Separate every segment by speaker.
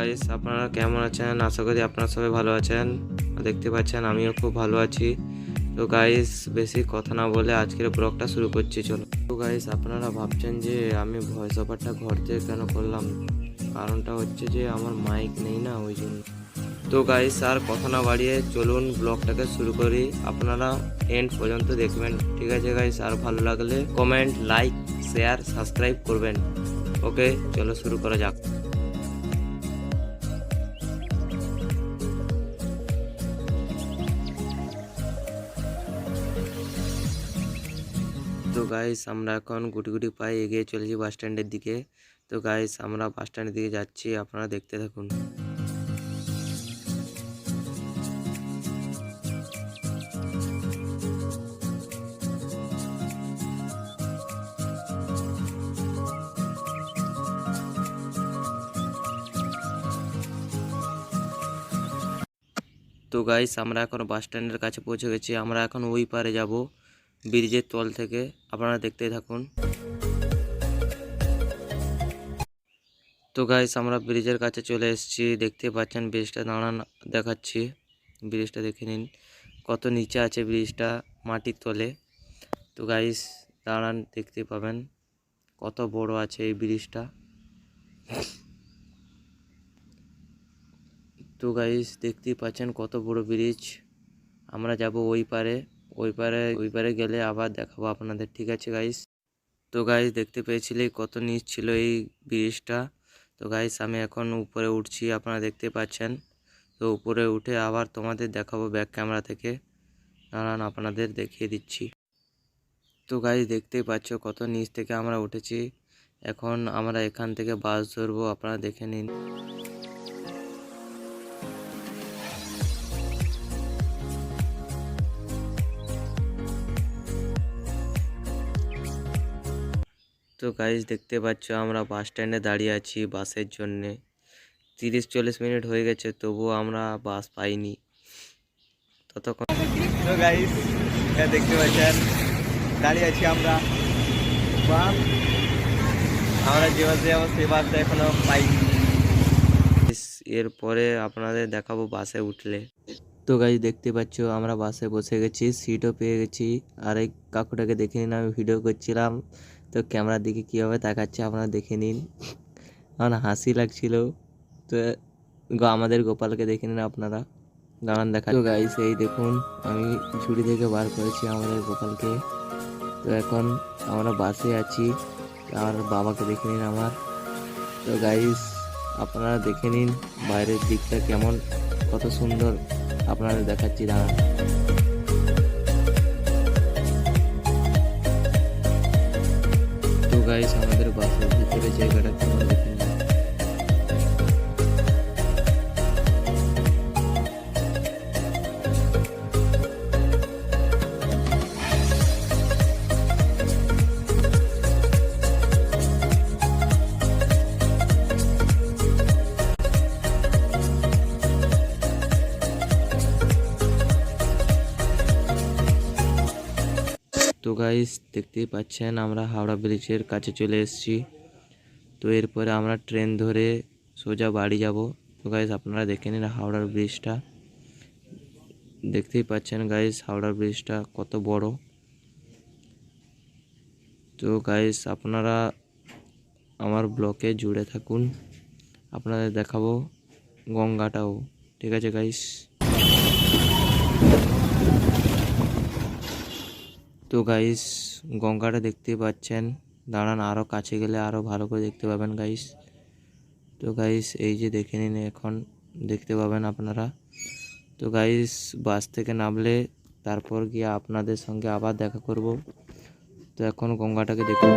Speaker 1: Guys, আপনারা কেমন আছেন? আশা করি আপনারা সবাই ভালো আছেন। দেখতে পাচ্ছেন আমিও খুব ভালো আছি। তো গাইস, বেশি কথা না বলে আজকের ব্লগটা শুরু করছি, চলো। তো গাইস, আপনারা ভাবছেন যে আমি ভয়েস ওভারটা ঘর থেকে কেন করলাম? কারণটা হচ্ছে যে আমার মাইক নেই না, ওই জন্য। তো গাইস, আর কথা না বাড়িয়ে চলুন ব্লগটাকে শুরু করি। আপনারা এন্ড পর্যন্ত দেখবেন, ঠিক আছে গাইস? আর ভালো লাগলে কমেন্ট, লাইক, শেয়ার, সাবস্ক্রাইব করবেন। ওকে, চলো শুরু করা যাক। তো গাইস, আমরা এখন গুটি গুটি পায়ে এগিয়ে চলেছি বাস স্ট্যান্ডের দিকে। তো গাইস, আমরা বাস স্ট্যান্ডের দিকে যাচ্ছি, আপনারা দেখতে থাকুন। তো গাইস, আমরা এখন বাস স্ট্যান্ডের কাছে পৌঁছে গেছি। আমরা এখন ওই পারে যাব, ব্রিজের তল থেকে। আপনারা দেখতেই থাকুন। তো গাইস, আমরা ব্রিজের কাছে চলে এসেছি। দেখতে পাচ্ছেন ব্রিজটা, দাঁড়ান দেখাচ্ছি। ব্রিজটা দেখে নিন, কত নিচে আছে ব্রিজটা, মাটির তলে। তো গাইস, দাঁড়ান, দেখতে পাবেন কত বড় আছে এই ব্রিজটা। তো গাইস, দেখতেই পাচ্ছেন কত বড় ব্রিজ। আমরা যাব ওই পারে। ওই পারে গেলে আবার দেখাবো আপনাদের, ঠিক আছে গাইস? তো গাইস, দেখতে পেয়েছিলে কত নিচ ছিল এই ব্রিজটা। তো গাইস, আমি এখন উপরে উঠছি, আপনারা দেখতে পাচ্ছেন। তো উপরে উঠে আবার তোমাদের দেখাবো ব্যাক ক্যামেরা থেকে। দাঁড়ান, আপনাদের দেখিয়ে দিচ্ছি। তো গাইস, দেখতেই পাচ্ছ কত নিচ থেকে আমরা উঠেছি। এখন আমরা এখান থেকে বাস ধরবো, আপনারা দেখে নিন। তো গাইস, দেখতে পাচ্ছ আমরা বাস স্ট্যান্ডে দাঁড়িয়ে আছি বাসের জন্যে। 30-40 মিনিট হয়ে গেছে, তবুও আমরা বাস পাইনি ততক্ষণ।
Speaker 2: তো গাইস, এটা দেখতে পাচ্ছেন দাঁড়িয়ে আছি আমরা। বাস আমরা যে বাসে যাবো সেই বাসটা এখনো পাইনি।
Speaker 1: এরপরে আপনাদের দেখাবো বাসে উঠলে। তো গাইস, দেখতে পাচ্ছ আমরা বাসে বসে গেছি, সিটও পেয়ে গেছি। আর এই কাকুটাকে দেখে নিন, আমি ভিডিও করছিলাম তো ক্যামেরার দিকে কীভাবে তাকাচ্ছে আপনারা দেখে নিন। আমার হাসি লাগছিল। তো আমাদের গোপালকে দেখে নিন আপনারা, দাঁড়ান দেখা। তো গাইস, এই দেখুন আমি ঝুড়ি থেকে বার করেছি আমাদের গোপালকে। তো এখন আমরা বাসে আছি, আর বাবাকে দেখে নিন আমার। তো গাইস, আপনারা দেখে নিন বাইরের দিকটা কেমন, কত সুন্দর আপনাদের দেখাচ্ছি, দাঁড়ান। তো গাইস, আমাদের বাসের ভিতরে জায়গাটা কেমন দেখে নিন। তো গাইস, দেখতেই পাচ্ছেন আমরা হাওড়া ব্রিজের কাছে চলে এসেছি। তো এরপরে আমরা ট্রেন ধরে সোজা বাড়ি যাব। তো গাইস, আপনারা দেখে নিন হাওড়ার ব্রিজটা, দেখতেই পাচ্ছেন গাইস হাওড়ার ব্রিজটা কত বড়। তো গাইস, আপনারা আমার ব্লকে জুড়ে থাকুন, আপনাদের দেখাবো গঙ্গাটাও, ঠিক আছে গাইস? তো গাইস, গঙ্গাটা দেখতে পাচ্ছেন, দাঁড়ান আরও কাছে গেলে আরও ভালো করে দেখতে পাবেন গাইস। তো গাইস, এই যে দেখে নিন, এখন দেখতে পাবেন আপনারা। তো গাইস, বাস থেকে নামলে তারপর গিয়ে আপনাদের সঙ্গে আবার দেখা করব। তো এখন গঙ্গাটাকে দেখুন।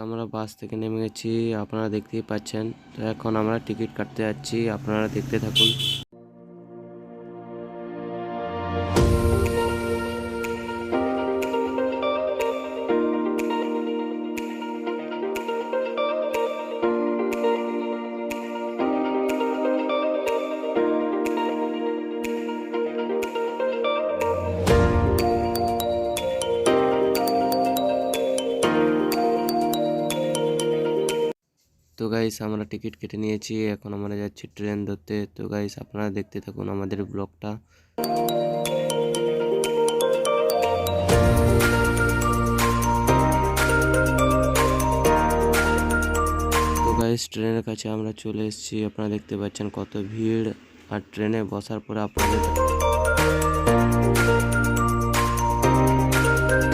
Speaker 1: আমরা বাস থেকে নেমে গেছি, আপনারা দেখতেই পাচ্ছেন। তো এখন আমরা টিকিট কাটতে যাচ্ছি, আপনারা দেখতে থাকুন। তো গাইস আমরা টিকিট কেটে নিয়েছি, এখন আমরা যাচ্ছি ট্রেন ধরতে। তো গাইস আপনারা দেখতে থাকুন আমাদের ব্লগটা। তো গাইস ট্রেনের কাছে আমরা চলে এসেছি, আপনারা দেখতে পাচ্ছেন কত ভিড়। আর ট্রেনে বসার পরে আপনাদের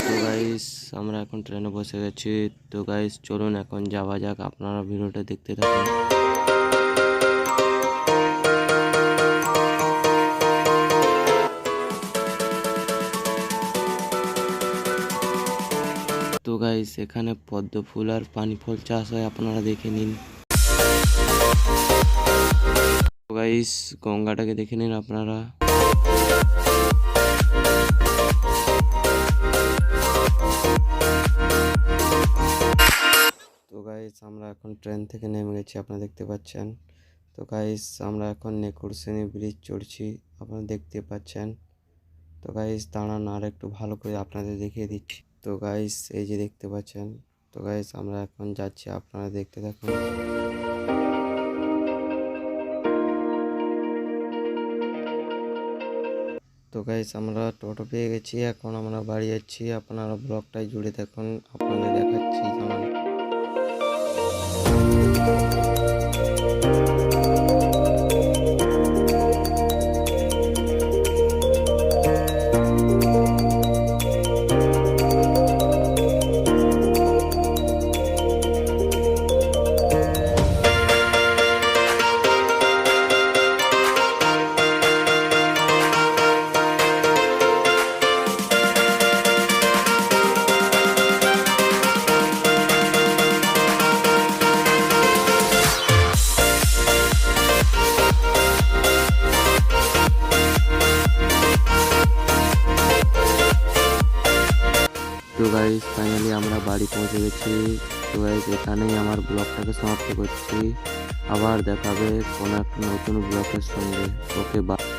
Speaker 1: তো গাইস আমরা এখন ট্রেনে বসে গেছি। তো গাইস চলুন এখন যাওয়া যাক, আপনারা ভিডিওটা দেখতে থাকুন। তো গাইস এখানে পদ্ম ফুল আর পানি ফল চাষ হয়, আপনারা দেখে নিন। তো গাইস গঙ্গাটাকে দেখে নিন আপনারা। তো গাইস আমরা এখন ট্রেন থেকে নেমে গেছি, আপনারা দেখতে পাচ্ছেন। তো গাইস আমরা এখন নেকুরসেনি ব্রিজ চড়ছি, আপনারা দেখতে পাচ্ছেন। তো গাইস দাঁড়ান আর একটু ভালো করে আপনাদের দেখিয়ে দিচ্ছি। তো গাইস এই যে দেখতে পাচ্ছেন। তো গাইস আমরা এখন যাচ্ছি, আপনারা দেখতে থাকুন। তো গাইস আমরা টোটো পেয়ে গেছি, এখন আমরা বাড়ি যাচ্ছি, আপনারা ব্লগটাই জুড়ে দেখুন, আপনাদের দেখাচ্ছি যেমন। তো গাইস ফাইনালি আমরা বাড়ি পৌঁছে গেছি। তো গাইস এখানেই আমার ব্লগটাকে সমাপ্ত করছি, আবার দেখাবে কোনো একটা নতুন ব্লগের সঙ্গে। Okay bye.